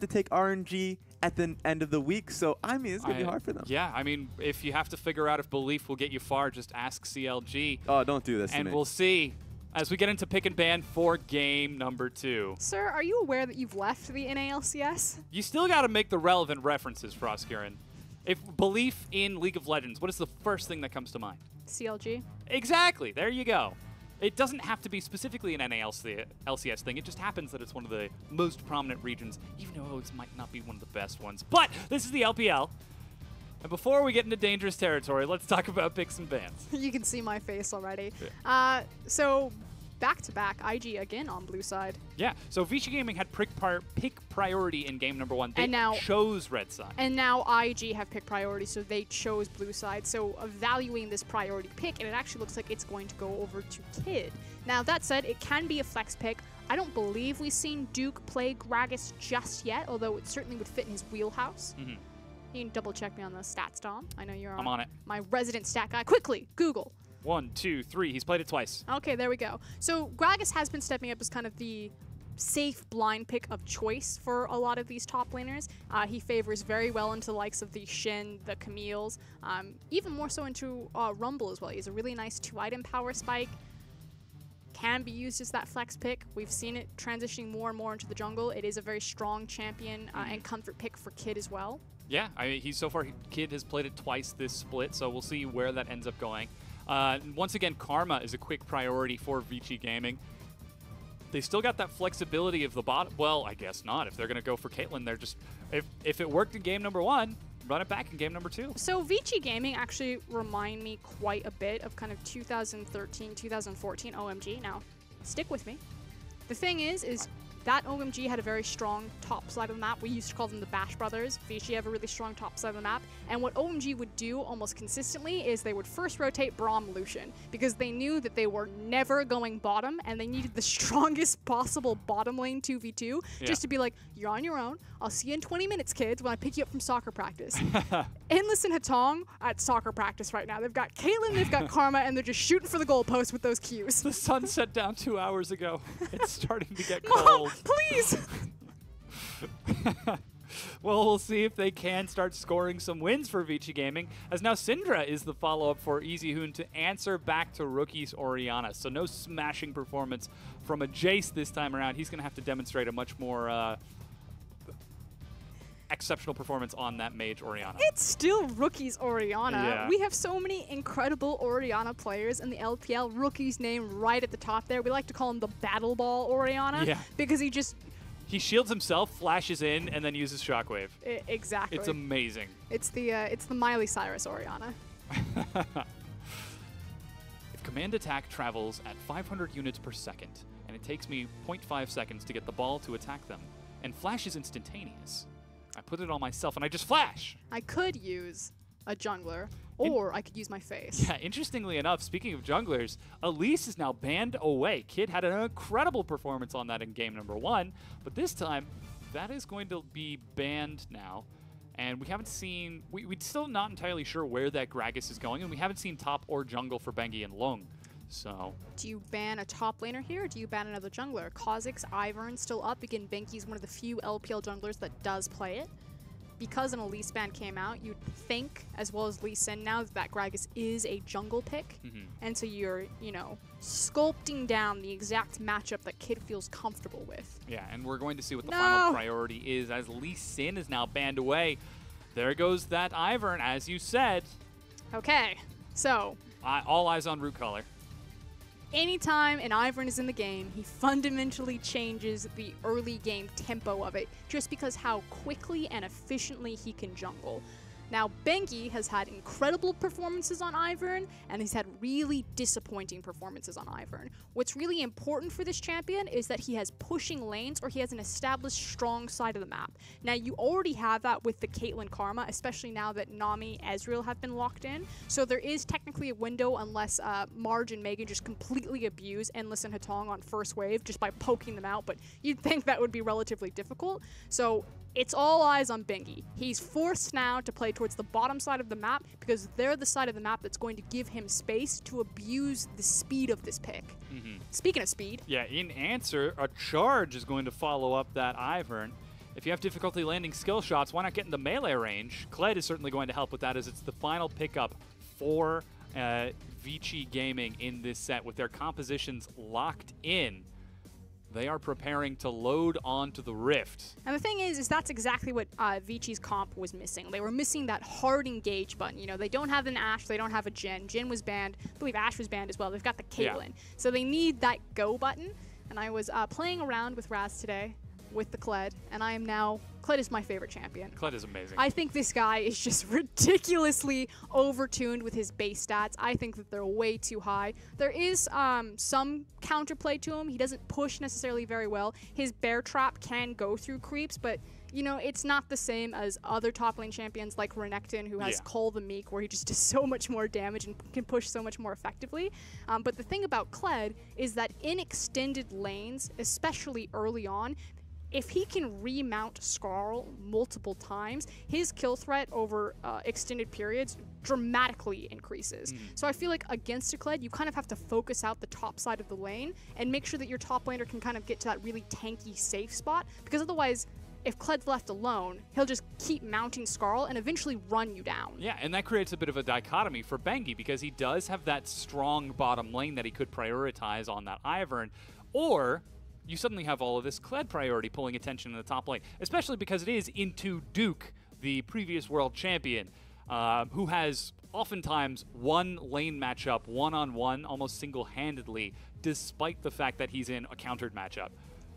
to take RNG at the end of the week, so I mean, it's going to be hard for them. Yeah, I mean, if you have to figure out if Belief will get you far, just ask CLG. Oh, don't do this to And me. we'll see as we get into pick and ban for game number 2. Sir, are you aware that you've left the NALCS? You still got to make the relevant references, Frostkirin. If Belief in League of Legends, what is the first thing that comes to mind? CLG? Exactly. There you go. It doesn't have to be specifically an NALCS thing. It just happens that it's one of the most prominent regions, even though it might not be one of the best ones. But this is the LPL. And before we get into dangerous territory, let's talk about picks and bans. You can see my face already. Yeah. So, back-to-back, IG again on blue side. Yeah, so Vici Gaming had pick priority in game number 1. They chose red side. And now IG have pick priority, so they chose blue side. So evaluating this priority pick, and it actually looks like it's going to go over to Kid. Now, that said, it can be a flex pick. I don't believe we've seen Duke play Gragas just yet, although it certainly would fit in his wheelhouse. Mm-hmm. You can double-check me on the stats, Dom. I know you're I'm on it. My resident stat guy. Quickly, Google. 1, 2, 3. He's played it twice. Okay, there we go. So Gragas has been stepping up as kind of the safe blind pick of choice for a lot of these top laners. He favors very well into the likes of the Shin, the Camille's, even more so into Rumble as well. He's a really nice 2-item power spike. Can be used as that flex pick. We've seen it transitioning more and more into the jungle. It is a very strong champion and comfort pick for Kid as well. Yeah, I mean, so far, Kid has played it twice this split, so we'll see where that ends up going. Once again, Karma is a quick priority for Vici Gaming. They still got that flexibility of the bot. Well, I guess not. If they're going to go for Caitlyn, they're just... If it worked in game number 1, run it back in game number 2. So Vici Gaming actually remind me quite a bit of kind of 2013, 2014 OMG. Now, stick with me. The thing is that OMG had a very strong top side of the map. We used to call them the Bash Brothers. Vici have a really strong top side of the map. And what OMG would do almost consistently is they would first rotate Braum Lucian because they knew that they were never going bottom and they needed the strongest possible bottom lane 2v2 just to be like, you're on your own. I'll see you in 20 minutes, kids, when I pick you up from soccer practice. Endless and Hatong at soccer practice right now. They've got Caitlyn, they've got Karma, and they're just shooting for the goalpost with those Qs. The sun set down 2 hours ago. It's starting to get Mom, cold. please! Well, we'll see if they can start scoring some wins for Vici Gaming, as now Syndra is the follow-up for Easy Hoon to answer back to rookies Orianna. So no smashing performance from a Jace this time around. He's going to have to demonstrate a much more exceptional performance on that mage Orianna. It's still rookies Orianna. Yeah. We have so many incredible Orianna players in the LPL. Rookie's name right at the top there. We like to call him the Battle Ball Orianna because he shields himself, flashes in, and then uses Shockwave. Exactly. It's amazing. It's the Miley Cyrus Orianna. If command attack travels at 500 units per second, and it takes me 0.5 seconds to get the ball to attack them, and flash is instantaneous, I put it on myself and I just flash. I could use a jungler, or I could use my face. Yeah, interestingly enough, speaking of junglers, Elise is now banned away. Kid had an incredible performance on that in game number 1, but this time, that is going to be banned now. And we haven't seen, we're still not entirely sure where that Gragas is going, and we haven't seen top or jungle for Bengi and Lung. So, do you ban a top laner here, or do you ban another jungler? Kha'Zix, Ivern still up. Again, Benki's one of the few LPL junglers that does play it. Because an Elise ban came out, you'd think, as well as Lee Sin now, that Gragas is a jungle pick. And so you're, sculpting down the exact matchup that Kid feels comfortable with. Yeah, and we're going to see what the final priority is as Lee Sin is now banned away. There goes that Ivern, as you said. Okay, so. All eyes on Root Color. Anytime an Ivern is in the game, he fundamentally changes the early game tempo of it just because how quickly and efficiently he can jungle. Now, Bengi has had incredible performances on Ivern, and he's had really disappointing performances on Ivern. What's really important for this champion is that he has pushing lanes, or he has an established strong side of the map. Now, you already have that with the Caitlyn Karma, especially now that Nami, Ezreal have been locked in. So there is technically a window unless Marge and Megan just completely abuse Endless and Hatong on first wave just by poking them out, but you'd think that would be relatively difficult. So it's all eyes on Bengi. He's forced now to play towards the bottom side of the map because they're the side of the map that's going to give him space to abuse the speed of this pick. Speaking of speed. Yeah, in answer, a charge is going to follow up that Ivern. if you have difficulty landing skill shots, why not get into melee range? Kled is certainly going to help with that, as it's the final pickup for Vici Gaming in this set with their compositions locked in. They are preparing to load onto the Rift. And the thing is that's exactly what Vici's comp was missing. They were missing that hard engage button. You know, they don't have an Ashe, they don't have a Jhin. Jhin was banned. I believe Ashe was banned as well. They've got the Caitlyn. Yeah. So they need that go button. And I was playing around with Raz today with the Kled, and I am now... Kled is my favorite champion. Kled is amazing. I think this guy is just ridiculously overtuned with his base stats. I think that they're way too high. There is some counterplay to him. He doesn't push necessarily very well. His bear trap can go through creeps, but you know, it's not the same as other top lane champions like Renekton, who has Cole the Meek, where he just does so much more damage and can push so much more effectively. But the thing about Kled is that in extended lanes, especially early on, if he can remount Skarl multiple times, his kill threat over extended periods dramatically increases. So I feel like against a Kled, you kind of have to focus out the top side of the lane and make sure that your top laner can kind of get to that really tanky, safe spot, because otherwise, if Kled's left alone, he'll just keep mounting Skarl and eventually run you down. Yeah, and that creates a bit of a dichotomy for Bengi, because he does have that strong bottom lane that he could prioritize on that Ivern, or you suddenly have all of this Kled priority pulling attention in the top lane, especially because it is into Duke, the previous world champion, who has oftentimes one lane matchup one-on-one, almost single-handedly, despite the fact that he's in a countered matchup.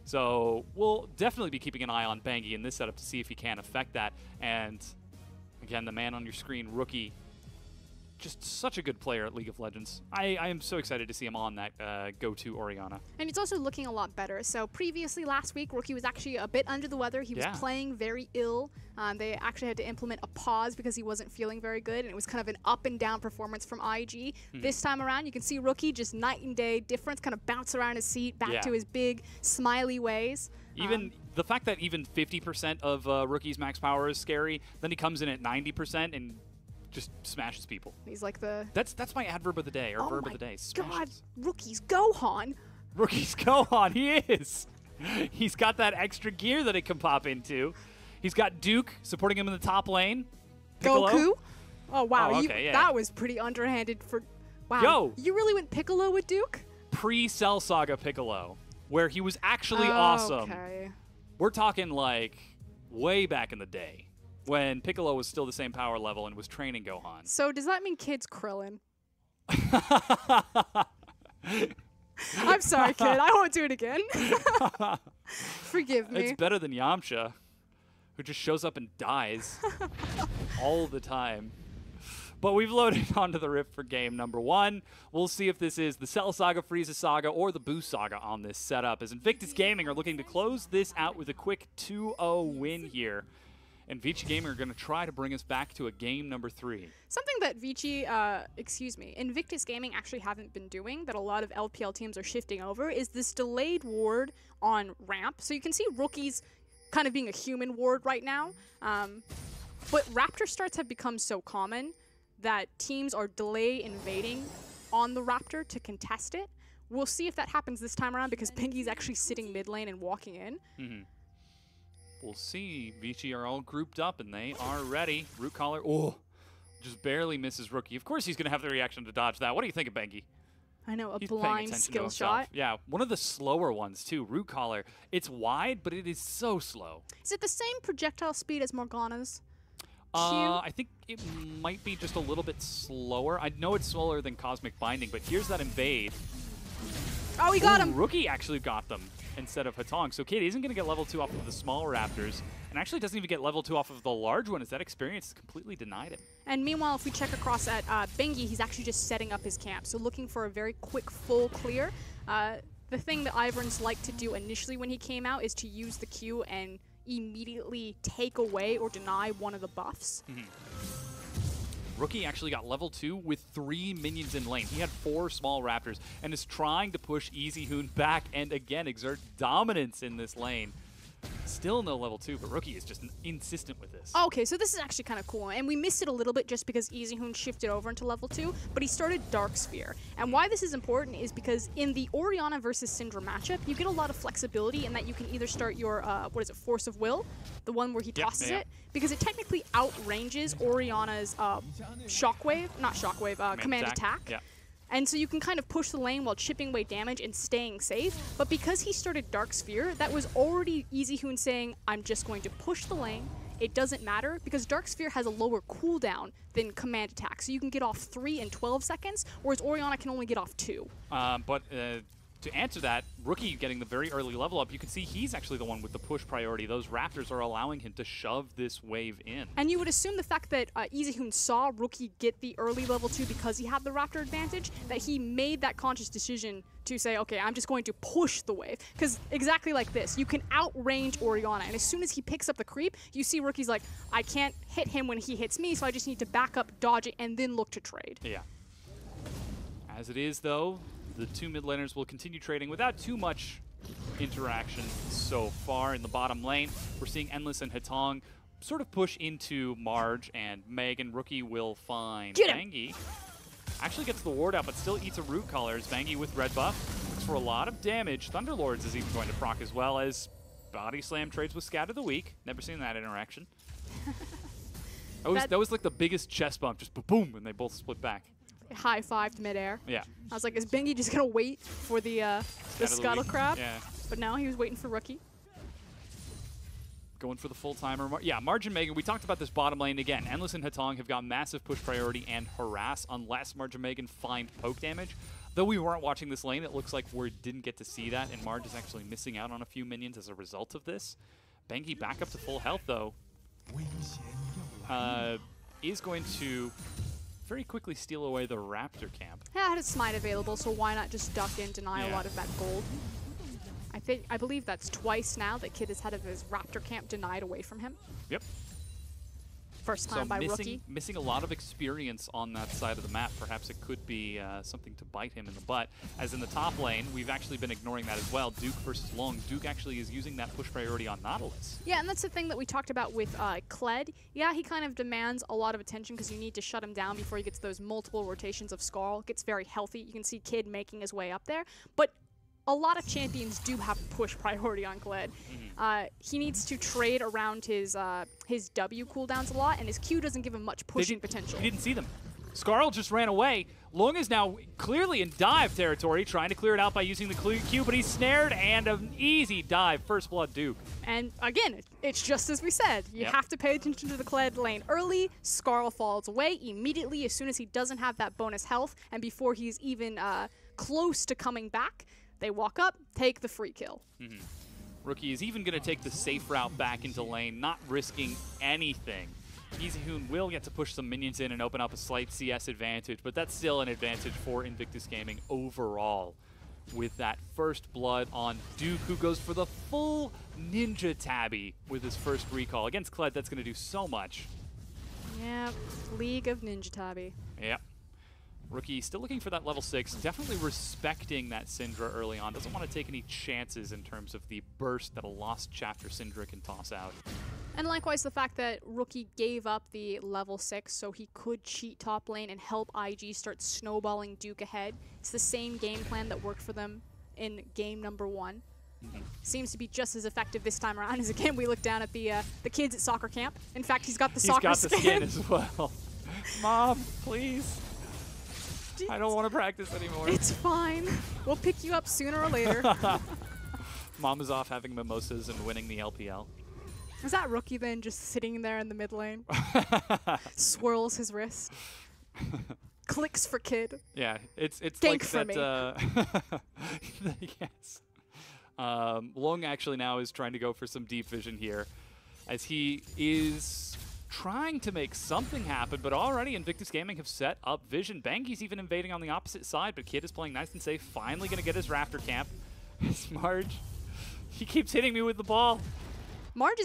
So we'll definitely be keeping an eye on Bengi in this setup to see if he can affect that. And again, the man on your screen, Rookie, just such a good player at League of Legends. I am so excited to see him on that go-to Orianna. And he's also looking a lot better. So previously last week, Rookie was actually a bit under the weather. He was playing very ill. They actually had to implement a pause because he wasn't feeling very good, and it was kind of an up and down performance from IG. This time around, you can see Rookie just night and day difference, kind of bounce around his seat, back to his big, smiley ways. Even the fact that even 50% of Rookie's max power is scary, then he comes in at 90% and just smashes people. He's like the... That's my adverb of the day, or verb of the day. Smashes. God, Rookie's Gohan. Rookie's Gohan, he is. He's got that extra gear that it can pop into. He's got Duke supporting him in the top lane. Piccolo. Goku? Oh, wow. Oh, okay, that was pretty underhanded for... Wow. Yo! You really went Piccolo with Duke? Pre-Cell Saga Piccolo, where he was actually awesome. Okay. We're talking like way back in the day, when Piccolo was still the same power level and was training Gohan. So does that mean Kid's Krillin? I'm sorry, Kid. I won't do it again. Forgive me. It's better than Yamcha, who just shows up and dies all the time. But we've loaded onto the Rift for game number 1. We'll see if this is the Cell Saga, Frieza Saga, or the Boo Saga on this setup, as Invictus Gaming are looking to close this out with a quick 2-0 win here. And Vici Gaming are going to try to bring us back to a game number 3. Something that Invictus Gaming actually haven't been doing, that a lot of LPL teams are shifting over, is this delayed ward on ramp. So you can see Rookie's kind of being a human ward right now. But Raptor starts have become so common that teams are delay invading on the Raptor to contest it. We'll see if that happens this time around, because Pingy's actually sitting mid lane and walking in. We'll see. Vici are all grouped up, and they are ready. Root Collar, oh, just barely misses Rookie. Of course he's going to have the reaction to dodge that. What do you think of Bengi? I know, he's blind skill shot. Yeah, one of the slower ones, too. Root Collar. It's wide, but it is so slow. Is it the same projectile speed as Morgana's? I think it might be just a little bit slower. I know it's slower than Cosmic Binding, but here's that invade. Oh, he got him! Rookie actually got them instead of Hatong. So Kid isn't going to get level 2 off of the small Raptors, and actually doesn't even get level 2 off of the large one, as that experience completely denied him. And meanwhile, if we check across at Bengi, he's actually just setting up his camp, so looking for a very quick full clear. The thing that Iverns liked to do initially when he came out is to use the Q and immediately take away or deny one of the buffs. Rookie actually got level 2 with 3 minions in lane. He had 4 small Raptors and is trying to push Easy Hoon back and again exert dominance in this lane. Still no level 2, but Rookie is just insistent with this. Okay, so this is actually kind of cool, and we missed it a little bit just because Easyhoon shifted over into level 2, but he started Dark Sphere. And why this is important is because in the Orianna versus Syndra matchup, you get a lot of flexibility in that you can either start your, Force of Will, the one where he tosses it, because it technically outranges Orianna's Command Attack. Yeah. And so you can kind of push the lane while chipping away damage and staying safe. But because he started Dark Sphere, that was already Easyhoon saying, I'm just going to push the lane. It doesn't matter because Dark Sphere has a lower cooldown than Command Attack. So you can get off 3 in 12 seconds, whereas Orianna can only get off 2. To answer that, Rookie getting the very early level up, you can see he's actually the one with the push priority. Those Raptors are allowing him to shove this wave in. And you would assume the fact that Easyhoon saw Rookie get the early level 2 because he had the Raptor advantage, that he made that conscious decision to say, okay, I'm just going to push the wave. Because exactly like this, you can outrange Orianna, and as soon as he picks up the creep, you see Rookie's like, I can't hit him when he hits me, so I just need to back up, dodge it, and then look to trade. Yeah. As it is, though, the two mid laners will continue trading without too much interaction so far in the bottom lane. We're seeing Endless and Hatong sort of push into Marge and Meg, and Rookie will find Vangie. Actually gets the ward out, but still eats a root collar as Vangie with red buff. Looks for a lot of damage. Thunderlords is even going to proc as well as Body Slam trades with Scat of the Week. Never seen that interaction. that was like the biggest chest bump, just boom, and they both split back. High-fived midair. Yeah. I was like, is Bengi just going to wait for the Scuttle Crab? Yeah. But now he was waiting for Rookie. Going for the full-timer. Yeah, Marge and Megan, we talked about this bottom lane again. Endless and Hatong have got massive push priority and harass unless Marge and Megan find poke damage. Though we weren't watching this lane, it looks like we didn't get to see that, and Marge is actually missing out on a few minions as a result of this. Bengi back up to full health, though. Is going to very quickly steal away the Raptor camp. Yeah, I had a smite available, so why not just duck in, deny a lot of that gold? I believe that's twice now that Kid has had his Raptor camp denied away from him. Yep. First time by Rookie. Missing a lot of experience on that side of the map. Perhaps it could be something to bite him in the butt. As in the top lane, we've actually been ignoring that as well. Duke versus Long. Duke actually is using that push priority on Nautilus. Yeah, and that's the thing that we talked about with Kled. Yeah, he kind of demands a lot of attention because you need to shut him down before he gets those multiple rotations of Skarl. Gets very healthy. You can see Kid making his way up there. But a lot of champions do have push priority on Kled. He needs to trade around his W cooldowns a lot, and his Q doesn't give him much pushing potential. He didn't see them. Skarl just ran away. Long is now clearly in dive territory, trying to clear it out by using the Q, but he's snared, and an easy dive. First blood Duke. And again, it's just as we said. You have to pay attention to the Kled lane early. Skarl falls away immediately as soon as he doesn't have that bonus health, and before he's even close to coming back. They walk up, take the free kill. Rookie is even going to take the safe route back into lane, not risking anything. Easyhoon will get to push some minions in and open up a slight CS advantage, but that's still an advantage for Invictus Gaming overall. With that first blood on Duke, who goes for the full Ninja Tabby with his first recall. Against Kled, that's going to do so much. Yeah, League of Ninja Tabby. Yep. Rookie still looking for that level 6, definitely respecting that Syndra early on. Doesn't want to take any chances in terms of the burst that a lost chapter Syndra can toss out. And likewise, the fact that Rookie gave up the level 6 so he could cheat top lane and help IG start snowballing Duke ahead. It's the same game plan that worked for them in game number 1. Seems to be just as effective this time around as again we look down at the kids at soccer camp. In fact, he's got the soccer skin. He's got the skin as well. Mom, please. I don't want to practice anymore. It's fine. We'll pick you up sooner or later. Mom is off having mimosas and winning the LPL. Is that Rookie then just sitting there in the mid lane? Swirls his wrist. Clicks for Kid. Yeah, it's Gank like for that. Yes. Long actually now is trying to go for some deep vision here, as he is trying to make something happen, but already Invictus Gaming have set up vision. Bangi's even invading on the opposite side, but Kid is playing nice and safe. Finally going to get his Raptor camp. It's Marge. He keeps hitting me with the ball. Marge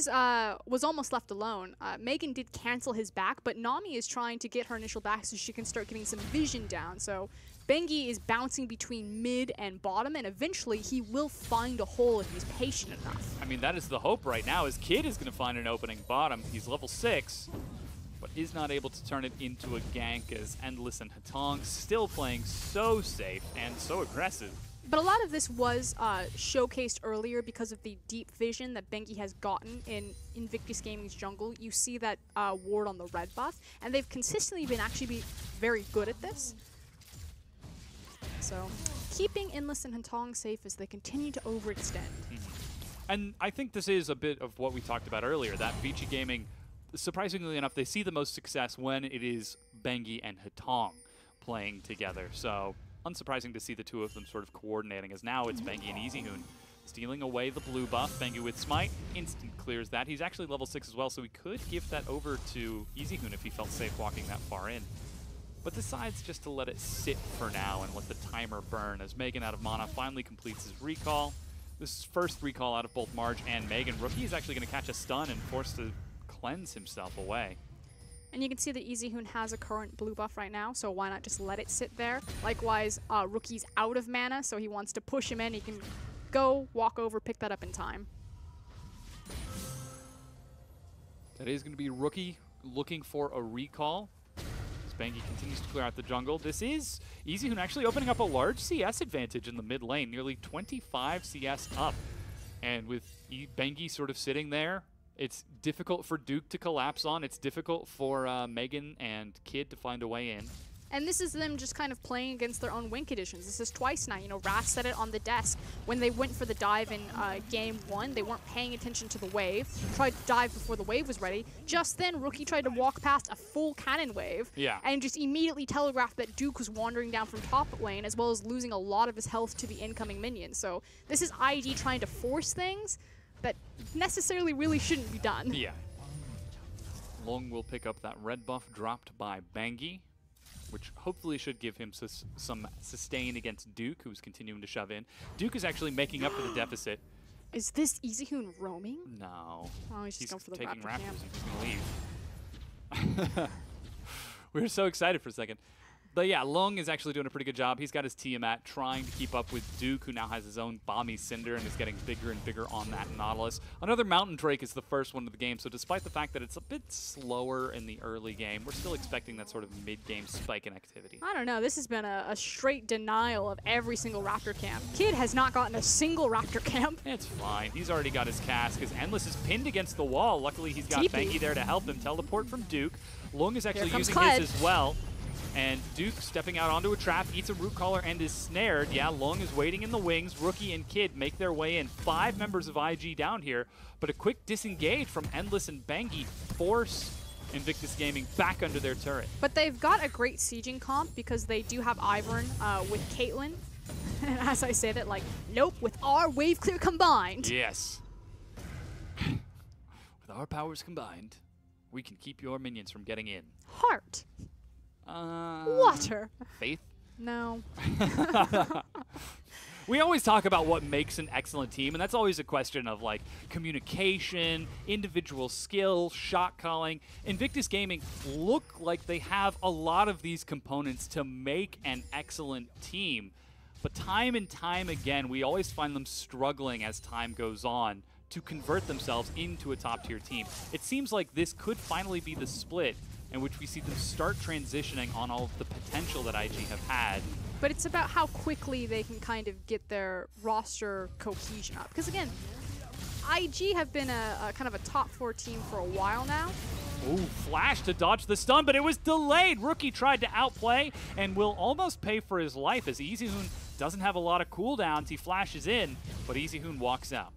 was almost left alone. Megan did cancel his back, but Nami is trying to get her initial back so she can start getting some vision down. So Bengi is bouncing between mid and bottom, and eventually he will find a hole if he's patient enough. I mean, that is the hope right now, is Kid is going to find an opening bottom. He's level 6, but is not able to turn it into a gank, as Endless and Hatong still playing so safe and so aggressive. But a lot of this was showcased earlier because of the deep vision that Bengi has gotten in Invictus Gaming's jungle. You see that ward on the red buff, and they've consistently been actually very good at this. So keeping Endless and Hatong safe as they continue to overextend. And I think this is a bit of what we talked about earlier, that Vici Gaming, surprisingly enough, they see the most success when it is Bengi and Hatong playing together. So unsurprising to see the two of them sort of coordinating, as now it's Bengi and EasyHoon stealing away the blue buff. Bengi with Smite, instant clears that. He's actually level 6 as well, so he could give that over to EasyHoon if he felt safe walking that far in. But decides just to let it sit for now and let the timer burn, as Megan out of mana finally completes his recall. This is first recall out of both Marge and Megan. Rookie is actually going to catch a stun and forced to cleanse himself away. And you can see that EasyHoon has a current blue buff right now, so why not just let it sit there? Likewise, Rookie's out of mana, so he wants to push him in. He can go, walk over, pick that up in time. That is going to be Rookie looking for a recall. Bengi continues to clear out the jungle. This is EasyHoon actually opening up a large CS advantage in the mid lane, nearly 25 CS up. And with Bengi sort of sitting there, it's difficult for Duke to collapse on. It's difficult for Megan and Kid to find a way in. And this is them just kind of playing against their own win conditions. This is twice now. You know, Ras said it on the desk. When they went for the dive in game 1, they weren't paying attention to the wave. Tried to dive before the wave was ready. Just then, Rookie tried to walk past a full cannon wave. Yeah. And just immediately telegraphed that Duke was wandering down from top lane, as well as losing a lot of his health to the incoming minions. So this is IG trying to force things that necessarily really shouldn't be done. Yeah. Long will pick up that red buff dropped by Bengi, which hopefully should give him some sustain against Duke, who's continuing to shove in. Duke is actually making up for the deficit. Is this EasyHoon roaming? No. Oh, he's just going for the taking Raptor camp. He's going to leave. We were so excited for a second. But yeah, Long is actually doing a pretty good job. He's got his Tiamat trying to keep up with Duke, who now has his own Bomby Cinder and is getting bigger and bigger on that Nautilus. Another Mountain Drake is the first one of the game, so despite the fact that it's a bit slower in the early game, we're still expecting that sort of mid-game spike in activity. I don't know. This has been a straight denial of every single Raptor camp. Kid has not gotten a single Raptor camp. It's fine. He's already got his cast because Endless is pinned against the wall. Luckily, he's got Bengi there to help him. Teleport from Duke. Long is actually using Kled. his as well. And Duke stepping out onto a trap, eats a root collar, and is snared. Yeah, Long is waiting in the wings. Rookie and Kid make their way in. 5 members of IG down here, but a quick disengage from Endless and Bengi force Invictus Gaming back under their turret. But they've got a great sieging comp because they do have Ivern with Caitlyn. And as I say that, like, nope, with our wave clear combined. Yes. With our powers combined, we can keep your minions from getting in. Heart. Water. Faith? No. We always talk about what makes an excellent team, and that's always a question of like communication, individual skill, shot calling. Invictus Gaming look like they have a lot of these components to make an excellent team, but time and time again, we always find them struggling as time goes on to convert themselves into a top-tier team. It seems like this could finally be the split in which we see them start transitioning on all of the potential that IG have had. But it's about how quickly they can kind of get their roster cohesion up. Because again, IG have been a kind of a top 4 team for a while now. Ooh, flash to dodge the stun, but it was delayed. Rookie tried to outplay and will almost pay for his life as EasyHoon doesn't have a lot of cooldowns. He flashes in, but EasyHoon walks out.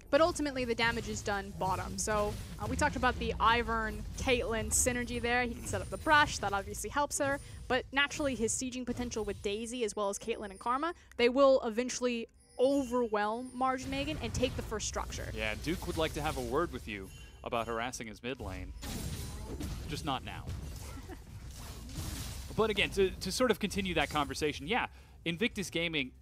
But ultimately, the damage is done bottom. So we talked about the Ivern, Caitlyn synergy there. He can set up the brush. That obviously helps her. But naturally, his sieging potential with Daisy, as well as Caitlyn and Karma, they will eventually overwhelm Marge and Megan and take the first structure. Yeah, Duke would like to have a word with you about harassing his mid lane. Just not now. But again, to sort of continue that conversation, yeah, Invictus Gaming,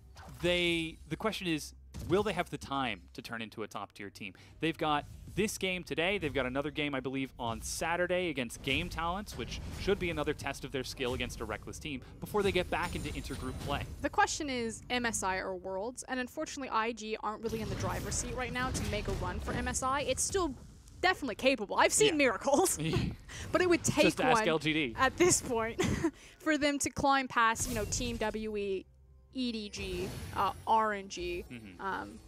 the question is, will they have the time to turn into a top-tier team? They've got this game today. They've got another game, I believe, on Saturday against Game Talents, which should be another test of their skill against a Reckless team before they get back into intergroup play. The question is MSI or Worlds, and unfortunately IG aren't really in the driver's seat right now to make a run for MSI. It's still definitely capable. I've seen miracles, but it would take Just ask one LGD. at this point for them to climb past, you know, Team WE, EDG, RNG.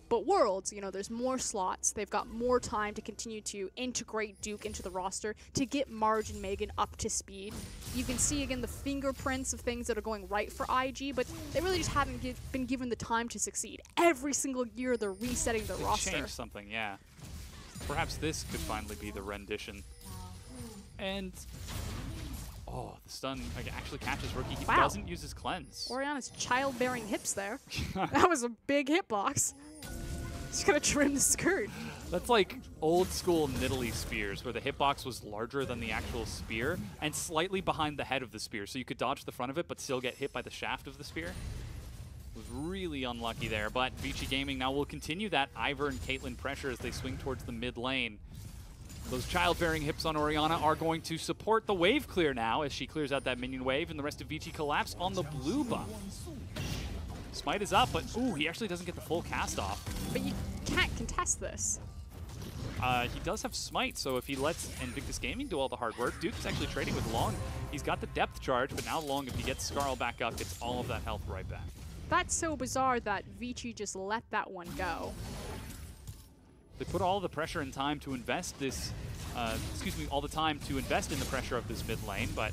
But Worlds, you know, there's more slots. They've got more time to continue to integrate Duke into the roster to get Marge and Megan up to speed. You can see, again, the fingerprints of things that are going right for IG, but they really just haven't been given the time to succeed. Every single year, they're resetting their roster. Change something, yeah. Perhaps this could finally be the rendition. And... oh, the stun actually catches Rookie. He doesn't use his cleanse. Oriana's childbearing hips there. That was a big hitbox. Just gonna trim the skirt. That's like old school Nidalee spears where the hitbox was larger than the actual spear and slightly behind the head of the spear. So you could dodge the front of it but still get hit by the shaft of the spear. Was really unlucky there, but Vici Gaming now will continue that Ivern and Caitlyn pressure as they swing towards the mid lane. Those childbearing hips on Oriana are going to support the wave clear now as she clears out that minion wave, and the rest of Vici collapse on the blue buff. Smite is up, but ooh, he actually doesn't get the full cast off. But you can't contest this. He does have Smite, so if he lets Invictus Gaming do all the hard work, Duke's actually trading with Long. He's got the depth charge, but now Long, if he gets Skarl back up, gets all of that health right back. That's so bizarre that Vici just let that one go. They put all the pressure and time to invest this, all the time to invest in the pressure of this mid lane, but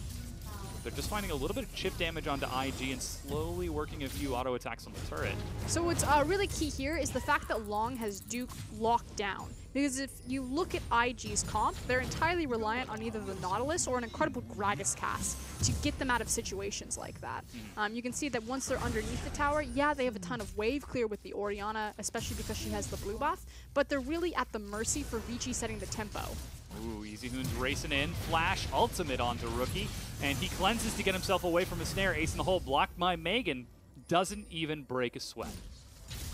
they're just finding a little bit of chip damage onto IG and slowly working a few auto attacks on the turret. So what's really key here is the fact that Long has Duke locked down. Because if you look at IG's comp, they're entirely reliant on either the Nautilus or an incredible Gragas cast to get them out of situations like that. You can see that once they're underneath the tower, yeah, they have a ton of wave clear with the Oriana, especially because she has the blue buff, but they're really at the mercy for Vici setting the tempo. Ooh, EasyHoon's racing in. Flash ultimate onto Rookie, and he cleanses to get himself away from the snare. Ace in the hole, blocked by Megan. Doesn't even break a sweat.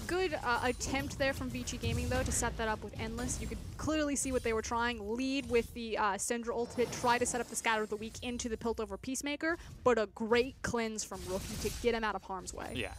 Good attempt there from Vici Gaming, though, to set that up with Endless. You could clearly see what they were trying. Lead with the Syndra ultimate, try to set up the Scatter of the Weak into the Piltover Peacemaker, but a great cleanse from Rookie to get him out of harm's way. Yeah.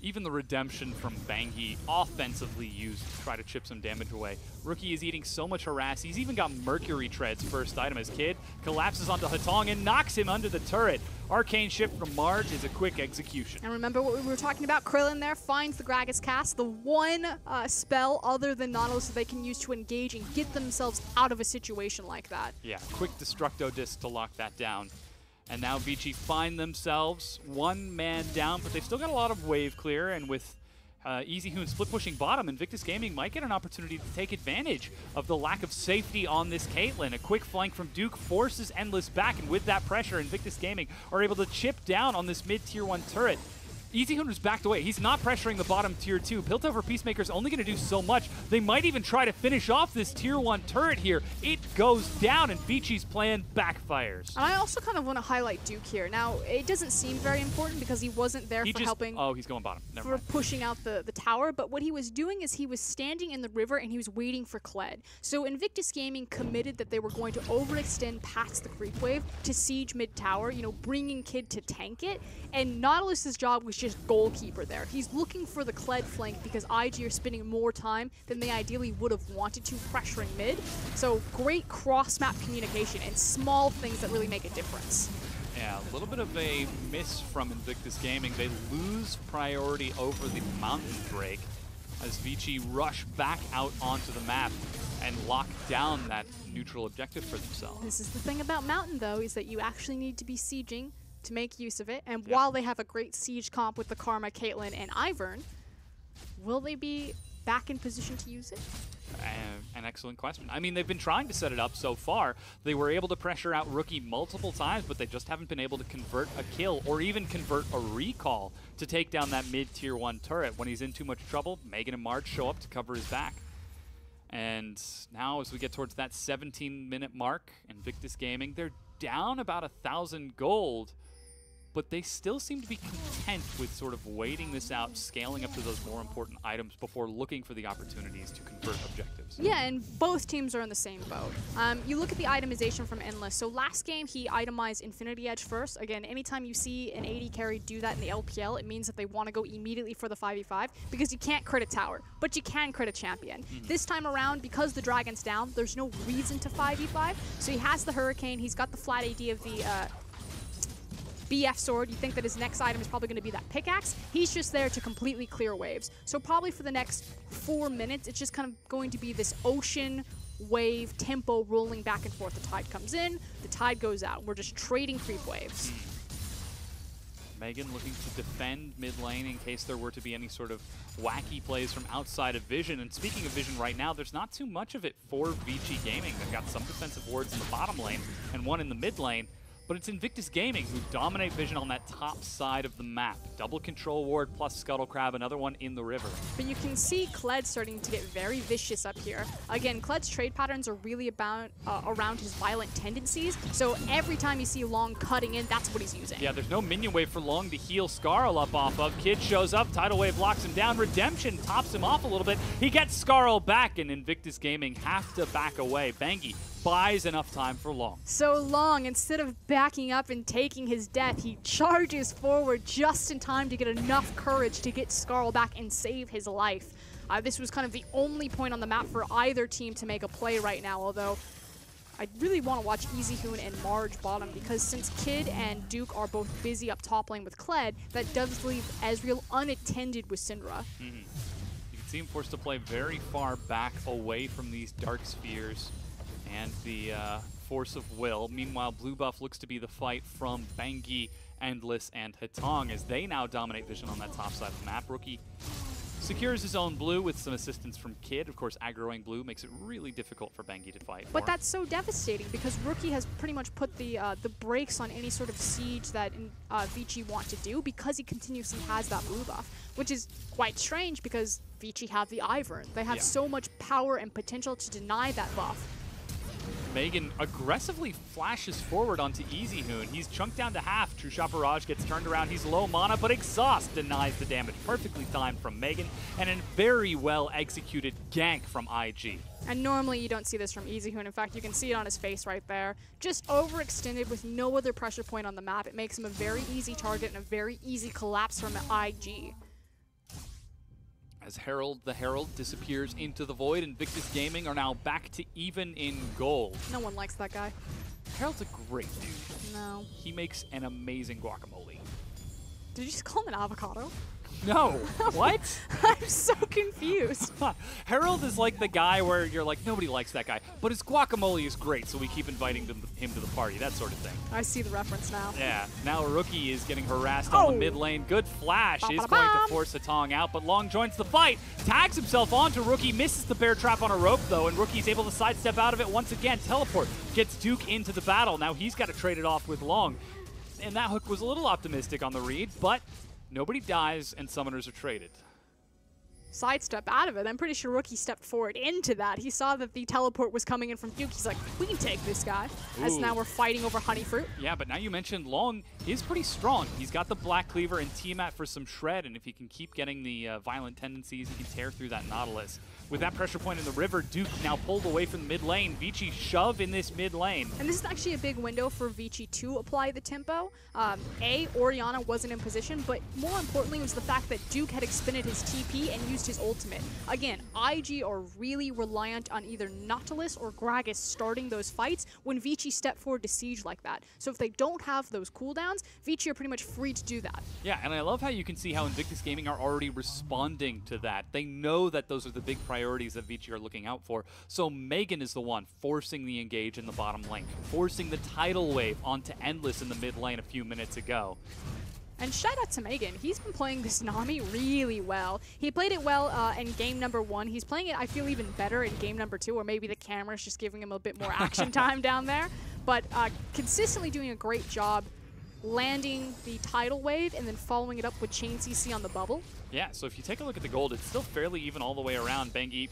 Even the redemption from Bangi offensively used to try to chip some damage away. Rookie is eating so much harass. He's even got Mercury Tread's first item as Kid. Collapses onto Hatong and knocks him under the turret. Arcane Shift from Marge is a quick execution. And remember what we were talking about? Krillin there finds the Gragas cast, the one spell other than Nautilus that they can use to engage and get themselves out of a situation like that. Yeah, quick Destructo Disc to lock that down. And now Vici find themselves one man down, but they've still got a lot of wave clear, and with EasyHoon split pushing bottom, Invictus Gaming might get an opportunity to take advantage of the lack of safety on this Caitlyn. A quick flank from Duke forces Endless back, and with that pressure, Invictus Gaming are able to chip down on this mid-tier 1 turret. EasyHoon was backed away. He's not pressuring the bottom tier 2. Piltover Peacemaker's only going to do so much. They might even try to finish off this tier 1 turret here. It goes down, and Vici's plan backfires. And I also kind of want to highlight Duke here. Now, it doesn't seem very important because he wasn't there for helping. Oh, he's going bottom. Never mind. Pushing out the tower, but what he was doing is he was standing in the river and he was waiting for Kled. So Invictus Gaming committed that they were going to overextend past the creep wave to siege mid-tower, you know, bringing Kid to tank it, and Nautilus's job was just goalkeeper there. He's looking for the Kled flank because IG are spending more time than they ideally would have wanted to pressuring mid. So great cross-map communication and small things that really make a difference. Yeah, a little bit of a miss from Invictus Gaming. They lose priority over the Mountain Drake as Vici rush back out onto the map and lock down that neutral objective for themselves. This is the thing about Mountain, though, is that you actually need to be sieging to make use of it. And while they have a great siege comp with the Karma, Caitlyn, and Ivern, will they be back in position to use it? An excellent question. I mean, they've been trying to set it up so far. They were able to pressure out Rookie multiple times, but they just haven't been able to convert a kill or even convert a recall to take down that mid-tier 1 turret. When he's in too much trouble, Megan and Marge show up to cover his back. And now as we get towards that 17-minute mark, Invictus Gaming, they're down about 1,000 gold. but they still seem to be content with sort of waiting this out, scaling up to those more important items before looking for the opportunities to convert objectives. Yeah, and both teams are in the same boat. You look at the itemization from Endless. So last game, he itemized Infinity Edge first. Again, anytime you see an AD carry do that in the LPL, it means that they want to go immediately for the 5v5 because you can't crit a tower, but you can crit a champion. This time around, because the Dragon's down, there's no reason to 5v5. So he has the Hurricane, he's got the flat AD of the BF sword. You think that his next item is probably going to be that pickaxe. He's just there to completely clear waves. So probably for the next 4 minutes, it's just kind of going to be this ocean wave tempo rolling back and forth. The tide comes in, the tide goes out. We're just trading creep waves. Megan looking to defend mid lane in case there were to be any sort of wacky plays from outside of Vision. And speaking of Vision right now, there's not too much of it for Vici Gaming. They've got some defensive wards in the bottom lane and one in the mid lane. But it's Invictus Gaming who dominate Vision on that top side of the map. Double control ward plus Scuttle Crab, another one in the river. But you can see Kled starting to get very vicious up here. Again, Kled's trade patterns are really about around his violent tendencies. So every time you see Long cutting in, that's what he's using. Yeah, there's no minion wave for Long to heal Skarl up off of. Kid shows up, Tidal Wave locks him down. Redemption tops him off a little bit. He gets Skarl back, and Invictus Gaming have to back away. Bengi buys enough time for Long. So Long, instead of backing up and taking his death, he charges forward just in time to get enough courage to get Skarl back and save his life. This was kind of the only point on the map for either team to make a play right now, although I really want to watch EasyHoon and Marge bottom, because since Kid and Duke are both busy up top lane with Kled, that does leave Ezreal unattended with Syndra. You can see him forced to play very far back away from these dark spheres and the force of will. Meanwhile, blue buff looks to be the fight from Bengi, Endless, and Hatong as they now dominate Vision on that top side of the map. Rookie secures his own blue with some assistance from Kid. Of course, aggroing blue makes it really difficult for Bengi to fight. But that's so devastating because Rookie has pretty much put the brakes on any sort of siege that Vici want to do because he continuously has that blue buff, which is quite strange because Vici have the Ivern. They have so much power and potential to deny that buff. Megan aggressively flashes forward onto EasyHoon. He's chunked down to half. True Shot Barrage gets turned around. He's low mana, but Exhaust denies the damage. Perfectly timed from Megan, and a very well executed gank from IG. And normally you don't see this from EasyHoon. In fact, you can see it on his face right there. Just overextended with no other pressure point on the map. It makes him a very easy target and a very easy collapse from IG. As the Herald disappears into the void, Invictus Gaming are now back to even in gold. No one likes that guy. Herald's a great dude. No. He makes an amazing guacamole. Did you just call him an avocado? No. What? I'm so confused. Herald is like the guy where you're like, nobody likes that guy, but his guacamole is great, so we keep inviting him to the party, that sort of thing. I see the reference now. Yeah. Now Rookie is getting harassed on the mid lane. Good flash is going to force Hatong out, but Long joins the fight, tags himself onto Rookie, misses the bear trap on a rope, though, and Rookie's able to sidestep out of it once again. Teleport gets Duke into the battle. Now he's got to trade it off with Long. And that hook was a little optimistic on the read, but nobody dies and summoners are traded. Sidestep out of it. I'm pretty sure Rookie stepped forward into that. He saw that the teleport was coming in from Duke. He's like, we can take this guy. As now we're fighting over Honey Fruit. Yeah, but now you mentioned Long is pretty strong. He's got the Black Cleaver and Tiamat for some shred, and if he can keep getting the violent tendencies, he can tear through that Nautilus. With that pressure point in the river, Duke now pulled away from the mid lane. Vici shove in this mid lane. And this is actually a big window for Vici to apply the tempo. Orianna wasn't in position, but more importantly was the fact that Duke had expended his TP and used his ultimate. Again, IG are really reliant on either Nautilus or Gragas starting those fights when Vici step forward to siege like that. So if they don't have those cooldowns, Vici are pretty much free to do that. Yeah, and I love how you can see how Invictus Gaming are already responding to that. They know that those are the big priorities that Vici are looking out for. So Megan is the one forcing the engage in the bottom lane, forcing the tidal wave onto Endless in the mid lane a few minutes ago. And shout out to Megan. He's been playing this Nami really well. He played it well in game number 1. He's playing it, I feel, even better in game number 2, or maybe the camera's just giving him a bit more action time down there. But consistently doing a great job landing the tidal wave and then following it up with chain CC on the bubble. Yeah, so if you take a look at the gold, it's still fairly even all the way around. Bengi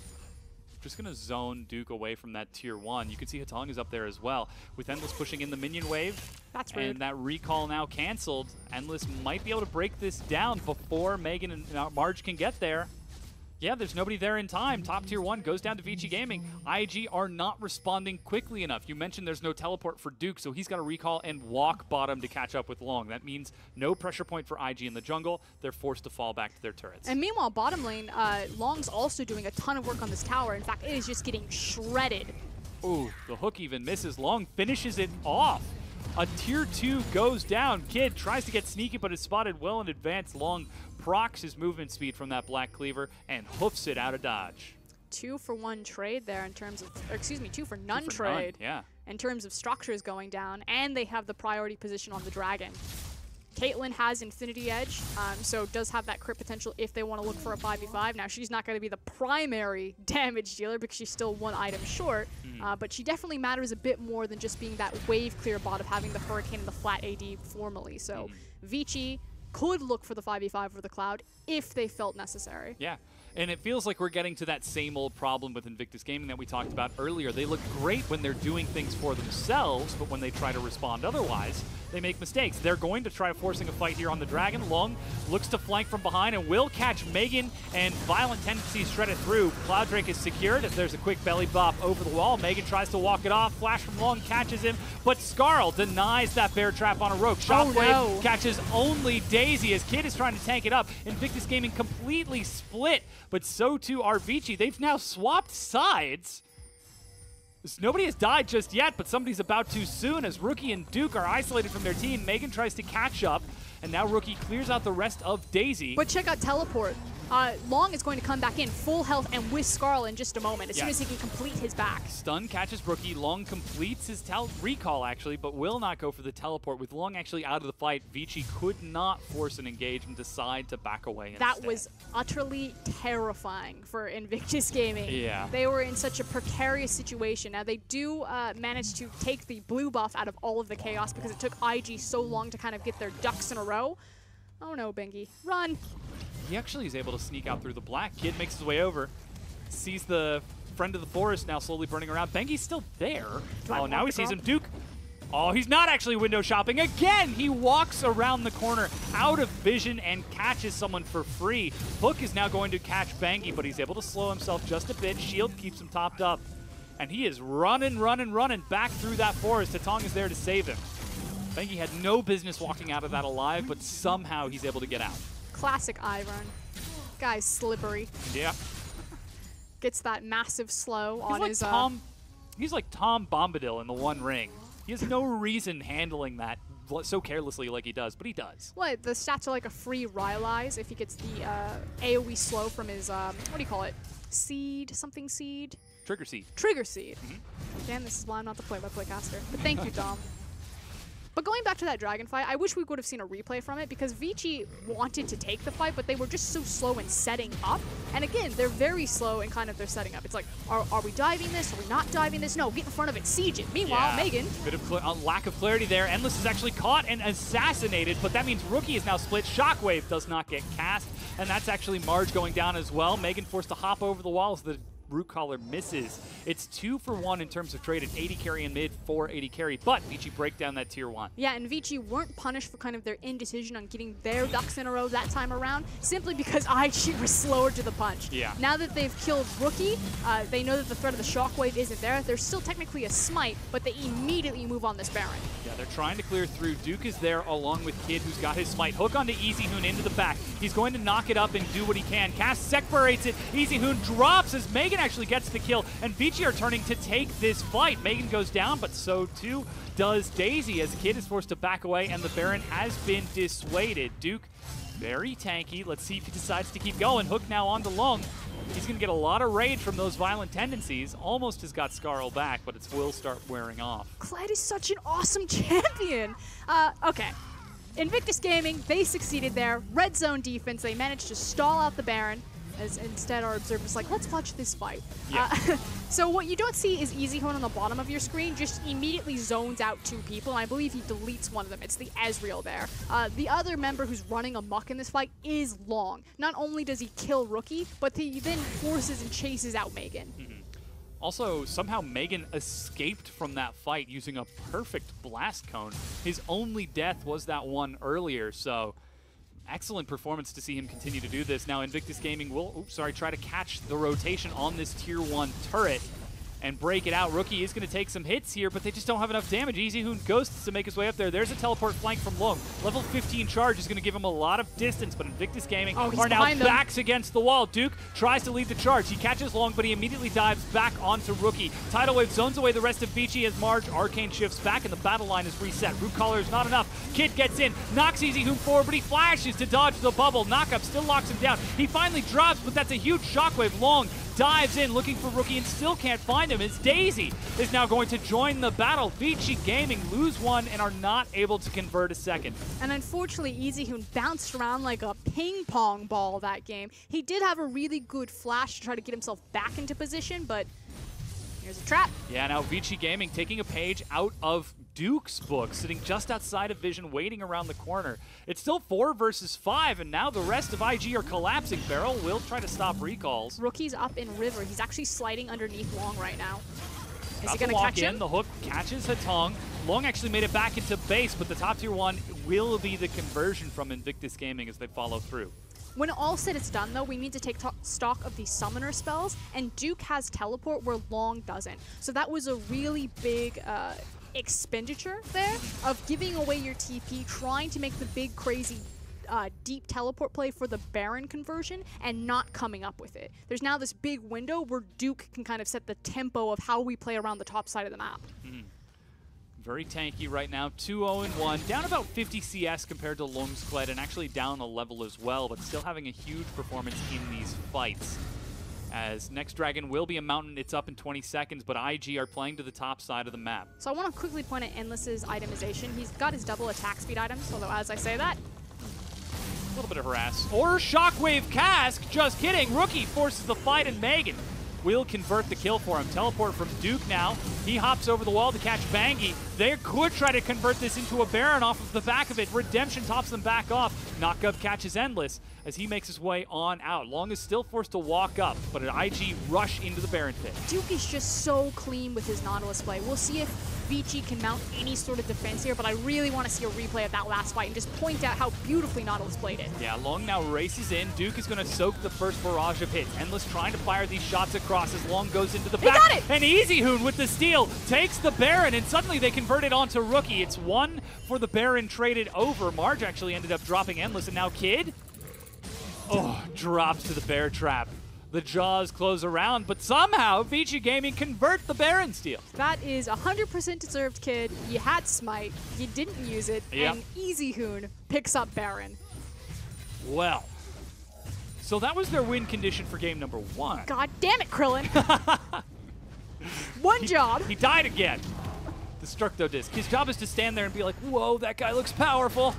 just going to zone Duke away from that tier 1. You can see Hatong is up there as well. With Endless pushing in the minion wave. That's rude. And that recall now canceled. Endless might be able to break this down before Megan and Marge can get there. Yeah, there's nobody there in time. Top tier 1 goes down to Vici Gaming. IG are not responding quickly enough. You mentioned there's no teleport for Duke, so he's got to recall and walk bottom to catch up with Long. That means no pressure point for IG in the jungle. They're forced to fall back to their turrets. And meanwhile, bottom lane, Long's also doing a ton of work on this tower. In fact, it is just getting shredded. Ooh, the hook even misses. Long finishes it off. A tier 2 goes down. Kid tries to get sneaky, but is spotted well in advance. Long procs his movement speed from that Black Cleaver and hoofs it out of dodge. 2-for-1 trade there in terms of, or excuse me, 2-for-none 2 for trade. None, yeah. In terms of structures going down, and they have the priority position on the Dragon. Caitlyn has Infinity Edge, so does have that crit potential if they want to look for a 5v5. Now, she's not going to be the primary damage dealer because she's still 1 item short, but she definitely matters a bit more than just being that wave clear bot of having the Hurricane and the flat AD formally. So Vici could look for the 5v5 for the Cloud if they felt necessary. Yeah, and it feels like we're getting to that same old problem with Invictus Gaming that we talked about earlier. They look great when they're doing things for themselves, but when they try to respond otherwise, they make mistakes. They're going to try forcing a fight here on the Dragon. Long looks to flank from behind and will catch Megan, and Violent Tendencies shredded through. Cloud Drake is secured as there's a quick belly bop over the wall. Megan tries to walk it off. Flash from Long catches him, but Skarl denies that bear trap on a rogue. Shockwave catches only Daisy as Kid is trying to tank it up. Invictus Gaming completely split, but so too are Vici. They've now swapped sides. Nobody has died just yet, but somebody's about to soon as Rookie and Duke are isolated from their team. Megan tries to catch up, and now Rookie clears out the rest of Daisy. But check out Teleport. Long is going to come back in full health and with Skarl in just a moment, as soon as he can complete his back. Stun catches Rookie. Long completes his recall, actually, but will not go for the teleport. With Long actually out of the fight, Vici could not force an engage and decide to back away instead. That was utterly terrifying for Invictus Gaming. Yeah. They were in such a precarious situation. Now, they do manage to take the blue buff out of all of the chaos because it took IG so long to kind of get their ducks in a row. Oh no, Bengi. Run! He actually is able to sneak out through the black. Kid makes his way over, sees the friend of the forest now slowly burning around. Bengi's still there. Oh, now he sees him. Duke. Oh, he's not actually window shopping. Again, he walks around the corner out of vision and catches someone for free. Hook is now going to catch Bengi, but he's able to slow himself just a bit. Shield keeps him topped up. And he is running back through that forest. Hatong is there to save him. Bengi had no business walking out of that alive, but somehow he's able to get out. Classic Ivern. Guy's slippery. Yeah. Gets that massive slow on his... He's like Tom Bombadil in the One Ring. He has no reason handling that so carelessly like he does, but he does. What? The stats are like a free Rylai's if he gets the AoE slow from his, what do you call it? Seed? Something seed? Trigger Seed. Trigger Seed. Again, this is why I'm not the play-by-play caster. But thank you, Dom. But going back to that dragon fight, I wish we would have seen a replay from it because Vici wanted to take the fight, but they were just so slow in setting up. And again, they're very slow in kind of their setting up. It's like, are we diving this? Are we not diving this? No, get in front of it, siege it. Meanwhile, Megan. Bit of lack of clarity there. Endless is actually caught and assassinated, but that means Rookie is now split. Shockwave does not get cast, and that's actually Marge going down as well. Megan forced to hop over the walls. The Root Collar misses. It's 2-for-1 in terms of trade at 80 carry and mid, 480 carry, but Vici break down that tier 1. Yeah, and Vici weren't punished for kind of their indecision on getting their ducks in a row that time around, simply because IG was slower to the punch. Yeah. Now that they've killed Rookie, they know that the threat of the Shockwave isn't there. There's still technically a smite, but they immediately move on this Baron. Yeah, they're trying to clear through. Duke is there along with Kid, who's got his smite. Hook onto Easy Hoon into the back. He's going to knock it up and do what he can. Cast separates it. Easy Hoon drops as Megan actually gets the kill, and Vici are turning to take this fight. Megan goes down, but so too does Daisy as Kid is forced to back away, and the Baron has been dissuaded. Duke, very tanky. Let's see if he decides to keep going. Hook now on to Long. He's going to get a lot of rage from those violent tendencies. Almost has got Skarl back, but it will start wearing off. Clyde is such an awesome champion. Okay. Invictus Gaming, they succeeded there. Red zone defense, they managed to stall out the Baron. As instead our observer's like, let's watch this fight. Yeah. So what you don't see is Easy Hoon on the bottom of your screen just immediately zones out 2 people, and I believe he deletes one of them. It's the Ezreal there. The other member who's running amok in this fight is Long. Not only does he kill Rookie, but he then forces and chases out Megan. Also, somehow Megan escaped from that fight using a perfect blast cone. His only death was that one earlier, so excellent performance to see him continue to do this. Now Invictus Gaming will, try to catch the rotation on this tier 1 turret and break it out. Rookie is going to take some hits here, but they just don't have enough damage. EasyHoon ghosts to make his way up there. There's a teleport flank from Long. Level 15 charge is going to give him a lot of distance, but Invictus Gaming are now backs against the wall. Duke tries to lead the charge. He catches Long, but he immediately dives back onto Rookie. Tidal Wave zones away the rest of Vici as Marge. Arcane shifts back, and the battle line is reset. Root Collar is not enough. Kid gets in, knocks EasyHoon forward, but he flashes to dodge the bubble. Knockup still locks him down. He finally drops, but that's a huge shockwave. Long dives in looking for Rookie and still can't find him. It's Daisy is now going to join the battle. Vici Gaming lose one and are not able to convert a second. And unfortunately, EasyHoon bounced around like a ping pong ball that game. He did have a really good flash to try to get himself back into position, but here's a trap. Yeah, now Vici Gaming taking a page out of Duke's book, sitting just outside of vision, waiting around the corner. It's still 4 versus 5, and now the rest of IG are collapsing. Beryl will try to stop recalls. Rookie's up in river. He's actually sliding underneath Long right now. Is he going to catch him? The hook catches Hatong. Long actually made it back into base, but the top tier 1 will be the conversion from Invictus Gaming as they follow through. When all said it's done, though, we need to take stock of the summoner spells, and Duke has teleport where Long doesn't. So that was a really big expenditure there of giving away your TP, trying to make the big, crazy, deep teleport play for the Baron conversion, and not coming up with it. There's now this big window where Duke can kind of set the tempo of how we play around the top side of the map. Very tanky right now, 2-0-1, down about 50 CS compared to Lungskled, and actually down a level as well, but still having a huge performance in these fights. As next dragon will be a mountain, it's up in 20 seconds, but IG are playing to the top side of the map. So I want to quickly point at Endless's itemization. He's got his double attack speed items, although as I say that, a little bit of harass. Or Shockwave Cask, just kidding. Rookie forces the fight, and Megan will convert the kill for him. Teleport from Duke now. He hops over the wall to catch Bangi. They could try to convert this into a Baron off of the back of it. Redemption tops them back off. Knockup catches Endless as he makes his way on out. Long is still forced to walk up, but an IG rush into the Baron pit. Duke is just so clean with his Nautilus play. We'll see if Vici can mount any sort of defense here, but I really want to see a replay of that last fight and just point out how beautifully Nautilus played it. Yeah, Long now races in. Duke is going to soak the first barrage of hits. Endless trying to fire these shots across as Long goes into the back. He got it! And EasyHoon with the steal takes the Baron, and suddenly they convert it onto Rookie. It's 1 for the Baron traded over. Marge actually ended up dropping Endless, and now Kid, drops to the bear trap. The jaws close around, but somehow Vici Gaming convert the Baron steal. That is 100% deserved, Kid. You had Smite, you didn't use it, and EasyHoon picks up Baron. Well, so that was their win condition for game number 1. God damn it, Krillin. One job. He died again. Destructo Disc. His job is to stand there and be like, whoa, that guy looks powerful.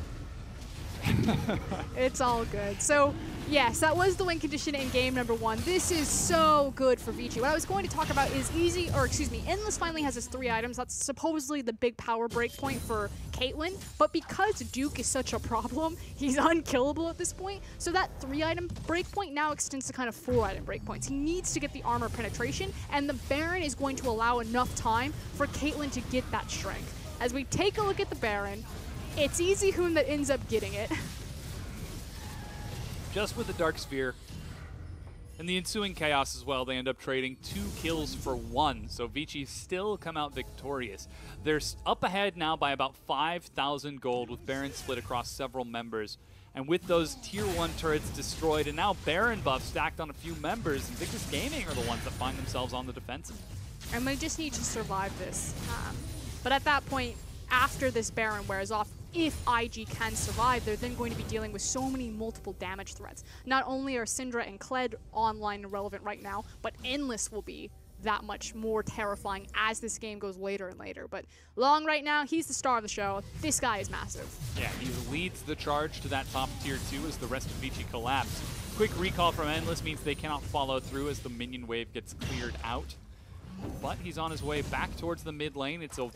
It's all good. So, yes, that was the win condition in game number 1. This is so good for Vici. What I was going to talk about is Endless finally has his 3 items. That's supposedly the big power break point for Caitlyn. But because Duke is such a problem, he's unkillable at this point. So that 3-item break point now extends to kind of 4-item break points. He needs to get the armor penetration, and the Baron is going to allow enough time for Caitlyn to get that strength. As we take a look at the Baron, it's EasyHoon that ends up getting it. Just with the Dark Sphere and the ensuing chaos as well, they end up trading 2 kills for 1. So Vici still come out victorious. They're up ahead now by about 5,000 gold with Baron split across several members. And with those tier 1 turrets destroyed and now Baron buff stacked on a few members, Invictus Gaming are the ones that find themselves on the defensive. And we just need to survive this. But at that point, after this Baron wears off, if IG can survive, they're then going to be dealing with so many multiple damage threats. Not only are Syndra and Kled online and relevant right now, but Endless will be that much more terrifying as this game goes later and later. But Long right now, he's the star of the show. This guy is massive. Yeah, he leads the charge to that top tier 2 as the rest of Vici collapse. Quick recall from Endless means they cannot follow through as the minion wave gets cleared out. But he's on his way back towards the mid lane. It's a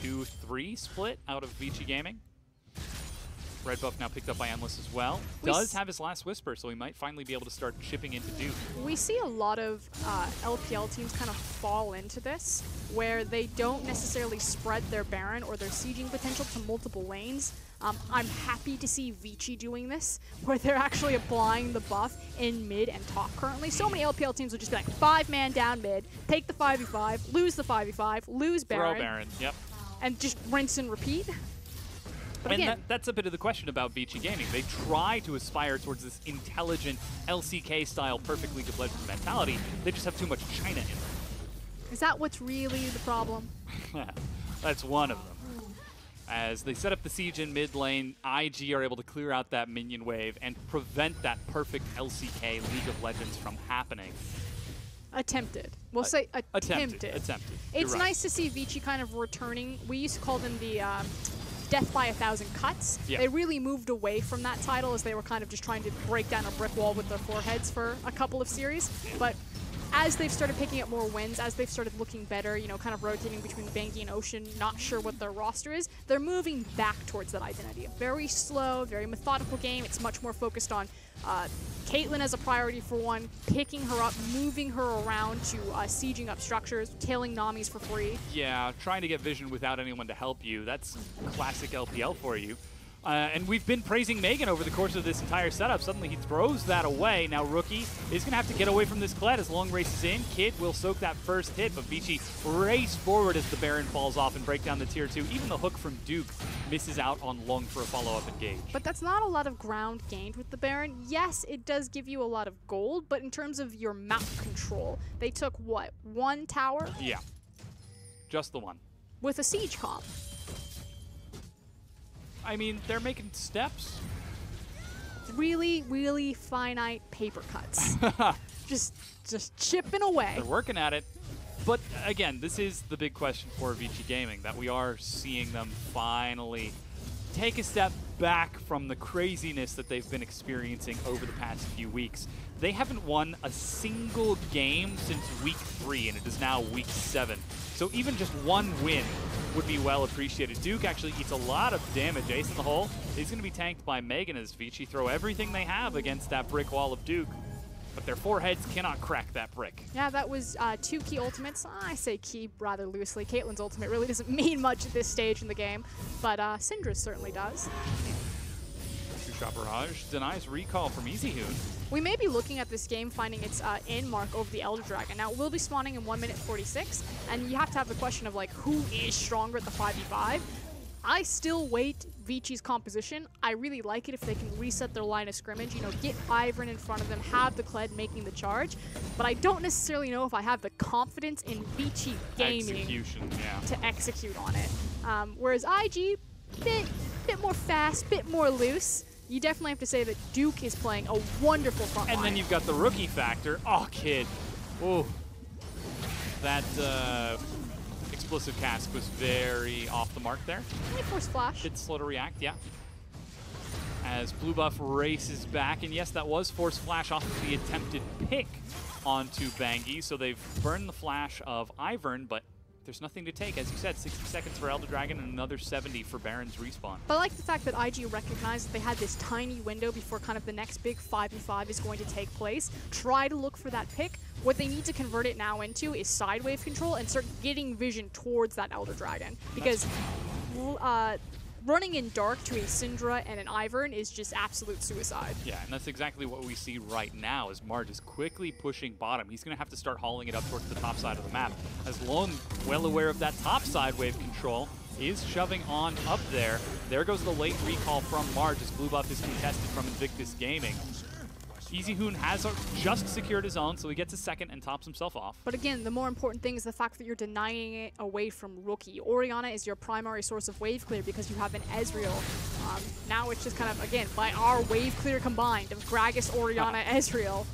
2-3 split out of Vici Gaming. Red buff now picked up by Endless as well. Does have his last Whisper, so he might finally be able to start chipping into Duke. We see a lot of LPL teams kind of fall into this, where they don't necessarily spread their Baron or their sieging potential to multiple lanes. I'm happy to see Vici doing this, where they're actually applying the buff in mid and top currently. So many LPL teams will just be like, 5-man down mid, take the 5v5, lose the 5v5, lose Baron. Throw Baron, yep. And just rinse and repeat. But and again, that's a bit of the question about Vici Gaming. They try to aspire towards this intelligent LCK-style perfect League of Legends mentality. They just have too much China in them. is that what's really the problem? That's one of them. As they set up the siege in mid lane, IG are able to clear out that minion wave and prevent that perfect LCK League of Legends from happening. Attempted. We'll say attempted. Attempted. It's nice to see Vici kind of returning. We used to call them the Death by 1,000 Cuts. Yeah. They really moved away from that title as they were kind of just trying to break down a brick wall with their foreheads for a couple of series. But as they've started picking up more wins, as they've started looking better, you know, kind of rotating between Bengi and Ocean, not sure what their roster is, they're moving back towards that identity. A very slow, very methodical game. It's much more focused on Caitlyn as a priority for one, picking her up, moving her around to sieging up structures, killing Namis for free. Yeah, trying to get vision without anyone to help you. That's classic LPL for you. And we've been praising Megan over the course of this entire setup. Suddenly he throws that away. Now Rookie is going to have to get away from this Kled as Long races in. Kid will soak that first hit, but Vici race forward as the Baron falls off and break down the tier 2. Even the hook from Duke misses out on Long for a follow-up engage. But that's not a lot of ground gained with the Baron. Yes, it does give you a lot of gold, but in terms of your map control, they took, what, 1 tower? Yeah, just the one. With a siege comp. I mean, they're making steps. Really, really finite paper cuts. just chipping away. They're working at it. But again, this is the big question for Vici Gaming, that we are seeing them finally take a step back from the craziness that they've been experiencing over the past few weeks. They haven't won a single game since week 3, and it is now week 7. So even just one win would be well appreciated. Duke actually eats a lot of damage. Ace in the hole. He's going to be tanked by Megan as Vici throw everything they have against that brick wall of Duke. But their foreheads cannot crack that brick. Yeah, that was 2 key ultimates. I say key rather loosely. Caitlyn's ultimate really doesn't mean much at this stage in the game, but Syndra's certainly does. Two-shot barrage denies recall from EasyHoon. We may be looking at this game finding its end mark over the Elder Dragon. Now, it will be spawning in 1 minute 46, and you have to have the question of, like, who is stronger at the 5v5? I still weight Vici's composition. I really like it if they can reset their line of scrimmage, you know, get Ivern in front of them, have the Kled making the charge, but I don't necessarily know if I have the confidence in Vici Gaming to execute on it. Whereas IG, bit more fast, bit more loose. You definitely have to say that Duke is playing a wonderful front line. And then you've got the rookie factor. Oh, Kid. Oh. That explosive cast was very off the mark there. Only force flash. Bit slow to react, yeah. As Blue Buff races back, and yes, that was force flash off of the attempted pick onto Bengi, so they've burned the flash of Ivern, but there's nothing to take. As you said, 60 seconds for Elder Dragon and another 70 for Baron's respawn. But I like the fact that IG recognized that they had this tiny window before kind of the next big 5v5 is going to take place. Try to look for that pick. What they need to convert it now into is side wave control and start getting vision towards that Elder Dragon. Because running in dark to a Syndra and an Ivern is just absolute suicide. Yeah, and that's exactly what we see right now as Marge is quickly pushing bottom. He's going to have to start hauling it up towards the top side of the map. As Lone, well aware of that top side wave control, is shoving on up there. There goes the late recall from Marge as Blue Buff is contested from Invictus Gaming. EasyHoon has just secured his own, so he gets a second and tops himself off. But again, the more important thing is the fact that you're denying it away from Rookie. Orianna is your primary source of wave clear because you have an Ezreal. Now it's just kind of, again, by our wave clear combined of Gragas, Orianna, Ezreal,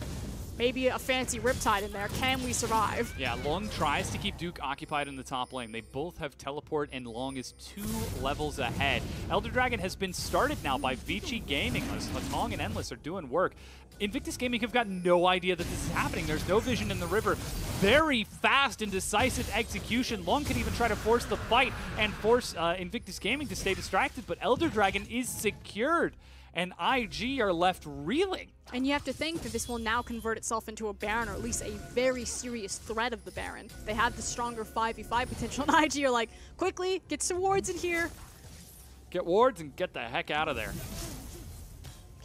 maybe a fancy Riptide in there. Can we survive? Yeah, Long tries to keep Duke occupied in the top lane. They both have teleport, and Long is 2 levels ahead. Elder Dragon has been started now by Vici Gaming. Hatong and Endless are doing work. Invictus Gaming have got no idea that this is happening. There's no vision in the river. Very fast and decisive execution. Long could even try to force the fight and force Invictus Gaming to stay distracted, but Elder Dragon is secured, and IG are left reeling. And you have to think that this will now convert itself into a Baron, or at least a very serious threat of the Baron. They have the stronger 5v5 potential, and IG are like, quickly, get some wards in here. Get wards and get the heck out of there.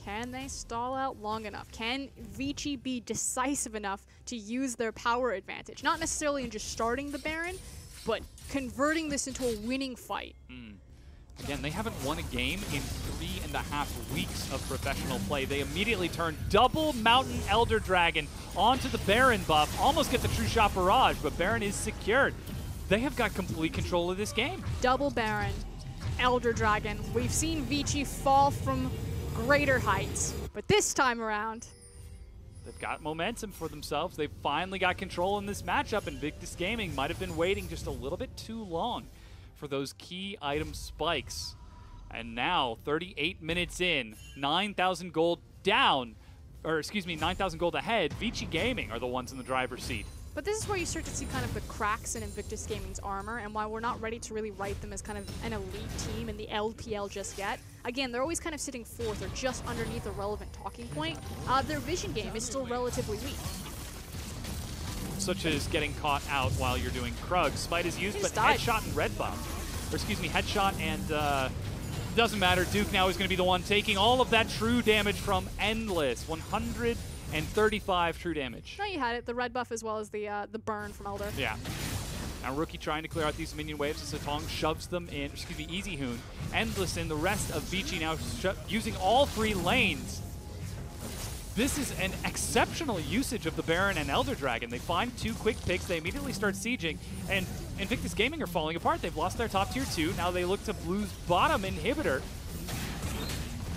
Can they stall out long enough? Can Vici be decisive enough to use their power advantage? Not necessarily in just starting the Baron, but converting this into a winning fight. Again, they haven't won a game in 3.5 weeks of professional play. They immediately turn double Mountain Elder Dragon onto the Baron buff, almost get the True Shot Barrage, but Baron is secured. They have got complete control of this game. Double Baron, Elder Dragon. We've seen Vici fall from greater heights, but this time around, they've got momentum for themselves. They've finally got control in this matchup, and Invictus Gaming might have been waiting just a little bit too long for those key item spikes. And now, 38 minutes in, 9,000 gold down, or excuse me, 9,000 gold ahead. Vici Gaming are the ones in the driver's seat. but this is where you start to see kind of the cracks in Invictus Gaming's armor and why we're not ready to really write them as kind of an elite team in the LPL just yet. Again, they're always kind of sitting fourth or just underneath a relevant talking point. Their vision game is still relatively weak. Such as getting caught out while you're doing Krug. Spite is used, but headshot and red buff. Or excuse me, headshot and doesn't matter. Duke now is going to be the one taking all of that true damage from Endless. 135 true damage. No, you had it. The red buff as well as the burn from Elder. Yeah. Now Rookie trying to clear out these minion waves as Satong shoves them in. Excuse me, Easy Hoon. Endless and the rest of Vici now using all three lanes. This is an exceptional usage of the Baron and Elder Dragon. They find two quick picks, they immediately start sieging, and Invictus Gaming are falling apart. They've lost their top tier 2, now they look to Blue's bottom inhibitor.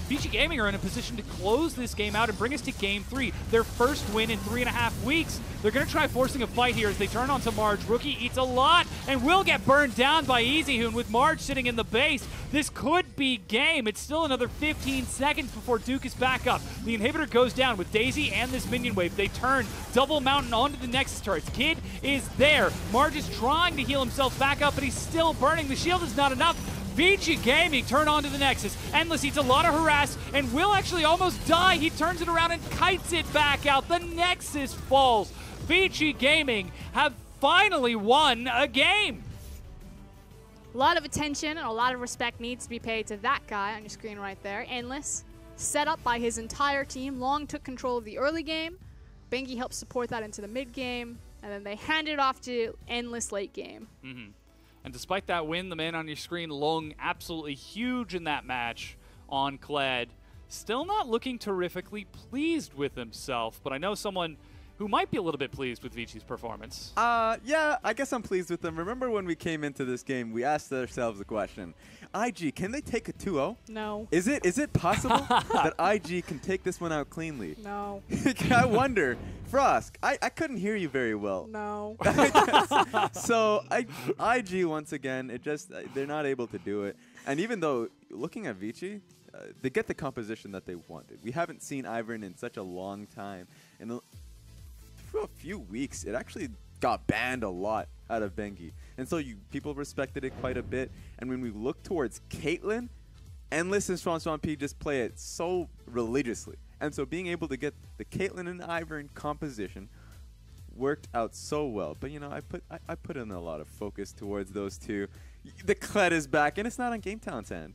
Vici Gaming are in a position to close this game out and bring us to game 3, their first win in 3.5 weeks. They're going to try forcing a fight here as they turn onto Marge. Rookie eats a lot and will get burned down by Easy Hoon with Marge sitting in the base. This could be game. It's still another 15 seconds before Duke is back up. The inhibitor goes down with Daisy and this minion wave. They turn double mountain onto the Nexus turrets. Kid is there. Marge is trying to heal himself back up, but he's still burning. The shield is not enough. Vici Gaming turn onto the Nexus. Endless eats a lot of harass and will actually almost die. He turns it around and kites it back out. The Nexus falls. Vici Gaming have finally won a game. A lot of attention and a lot of respect needs to be paid to that guy on your screen right there. Endless, set up by his entire team. Long took control of the early game. Bengi helped support that into the mid game. And then they handed it off to Endless late game. And despite that win, the man on your screen, Long, absolutely huge in that match on Kled. Still not looking terrifically pleased with himself, but I know someone who might be a little bit pleased with Vici's performance. Yeah, I guess I'm pleased with them. Remember when we came into this game, we asked ourselves the question, IG, can they take a 2-0? No. Is it possible that IG can take this one out cleanly? No. I wonder. Frosk, I couldn't hear you very well. No. So IG once again, they're not able to do it. And even though looking at Vici, they get the composition that they wanted. We haven't seen Ivern in such a long time. And for a few weeks, it actually got banned a lot out of Bengi. And so people respected it quite a bit. And when we look towards Caitlyn, Endless and Swan P just play it so religiously. And so being able to get the Caitlyn and Ivern composition worked out so well. But, you know, I put in a lot of focus towards those two. The Kled is back, and it's not on Game Talent's end.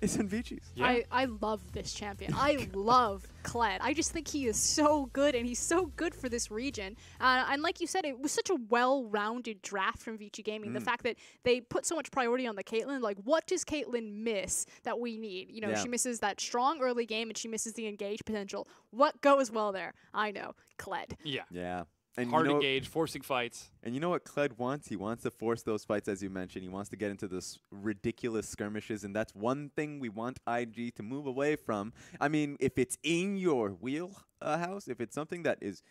It's in Vici's. Yeah. I love this champion. I love Kled. I just think he is so good, and he's so good for this region. And like you said, it was such a well-rounded draft from Vici Gaming. The fact that they put so much priority on the Caitlyn, like, what does Caitlyn miss that we need? You know, she misses that strong early game, and she misses the engage potential. What goes well there? I know. Kled. Yeah. Yeah. And hard engage, forcing fights. And you know what Kled wants? He wants to force those fights, as you mentioned. He wants to get into this ridiculous skirmishes, and that's one thing we want IG to move away from. I mean, if it's in your wheelhouse, if it's something that is,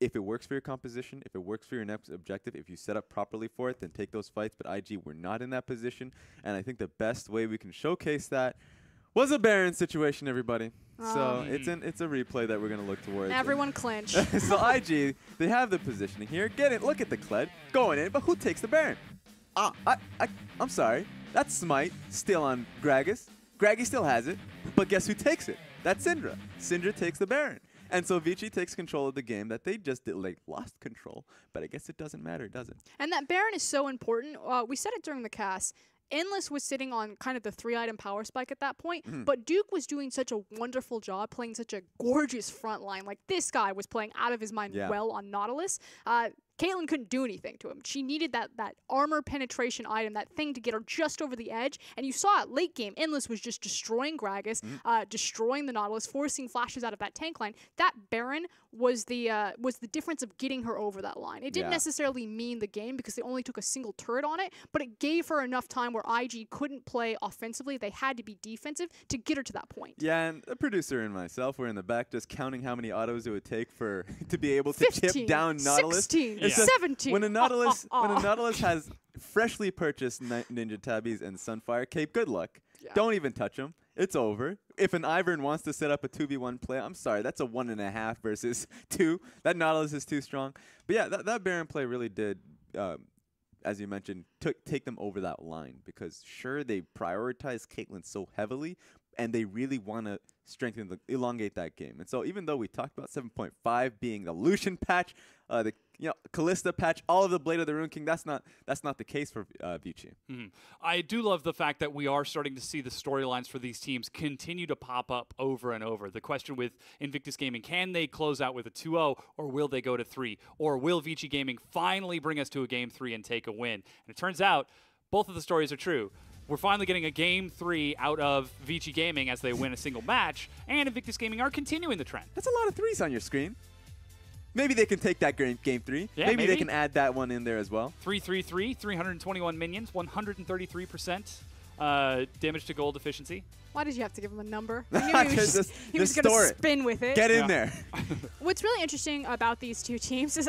if it works for your composition, if it works for your next objective, if you set up properly for it, then take those fights. But IG, we're not in that position, and I think the best way we can showcase that was a Baron situation, everybody. So it's a replay that we're going to look towards. Everyone clinch. So IG, they have the positioning here. Get it. Look at the Kled going in, but who takes the Baron? I'm sorry. That's Smite still on Gragas. Graggy still has it, but guess who takes it? That's Syndra. Syndra takes the Baron. And so Vici takes control of the game that they just lost control, but I guess it doesn't matter, does it? And that Baron is so important. We said it during the cast. Endless was sitting on kind of the 3-item power spike at that point, but Duke was doing such a wonderful job playing such a gorgeous front line. Like, this guy was playing out of his mind well on Nautilus. Caitlyn couldn't do anything to him. She needed that armor penetration item, that thing to get her just over the edge. And you saw it late game. Endless was just destroying Gragas, destroying the Nautilus, forcing flashes out of that tank line. That Baron was the difference of getting her over that line. It didn't necessarily mean the game because they only took a single turret on it, but it gave her enough time where IG couldn't play offensively. They had to be defensive to get her to that point. Yeah, and the producer and myself were in the back just counting how many autos it would take for to be able to 15, chip down Nautilus. 16, 17. When a Nautilus has freshly purchased Ninja Tabbies and Sunfire Cape, good luck. Yeah. Don't even touch them. It's over. If an Ivern wants to set up a 2v1 play, I'm sorry, that's a 1.5 versus 2. That Nautilus is too strong. But yeah, that Baron play really did, as you mentioned, take them over that line because sure, they prioritize Caitlyn so heavily, and they really want to elongate that game. And so even though we talked about 7.5 being the Lucian patch, the Kalista patch, all of the Blade of the Rune King, that's not the case for Vici. I do love the fact that we are starting to see the storylines for these teams continue to pop up over and over. The question with Invictus Gaming, can they close out with a 2-0 or will they go to 3? Or will Vici Gaming finally bring us to a game 3 and take a win? And it turns out both of the stories are true. We're finally getting a Game 3 out of Vici Gaming as they win a single match, and Invictus Gaming are continuing the trend. That's a lot of 3s on your screen. Maybe they can take that Game 3. Yeah, maybe they can add that one in there as well. 333, 321 minions, 133% damage to gold efficiency. Why did you have to give him a number? I knew he was going to spin with it. Get in there. What's really interesting about these two teams is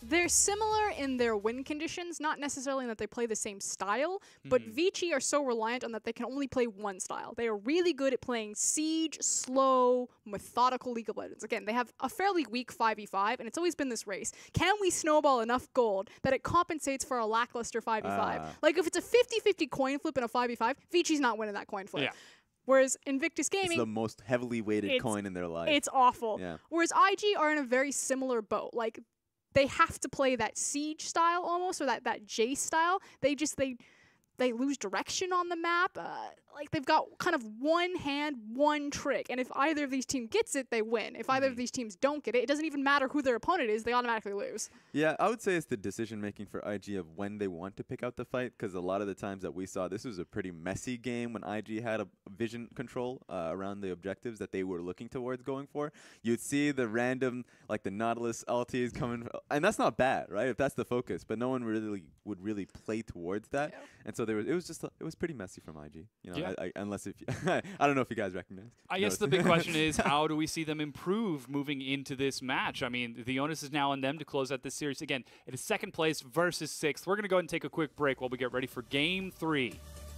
they're similar in their win conditions, not necessarily in that they play the same style, but Vici are so reliant on that they can only play one style. They are really good at playing Siege, slow, methodical League of Legends. Again, they have a fairly weak 5v5, and it's always been this race. Can we snowball enough gold that it compensates for a lackluster 5v5? Like, if it's a 50-50 coin flip in a 5v5, Vici's not winning that coin flip. Yeah. Whereas Invictus Gaming, it's the most heavily weighted coin in their life. It's awful. Yeah. Whereas IG are in a very similar boat. Like, they have to play that Siege style almost, or that Jace style. They lose direction on the map. Like, they've got kind of one hand, one trick. And if either of these teams gets it, they win. If either of these teams don't get it, it doesn't even matter who their opponent is. They automatically lose. Yeah, I would say it's the decision-making for IG of when they want to pick out the fight, because a lot of the times that we saw, this was a pretty messy game when IG had a vision control around the objectives that they were looking towards going for. You'd see the random, like the Nautilus LTs coming, and that's not bad, right, if that's the focus, but no one would really play towards that. Yeah. And so it was pretty messy from IG, you know. Unless if I don't know if you guys recognize. I guess the big question is, how do we see them improve moving into this match? I mean, the onus is now on them to close out this series. Again, it is second place versus 6th. We're going to go ahead and take a quick break while we get ready for Game 3.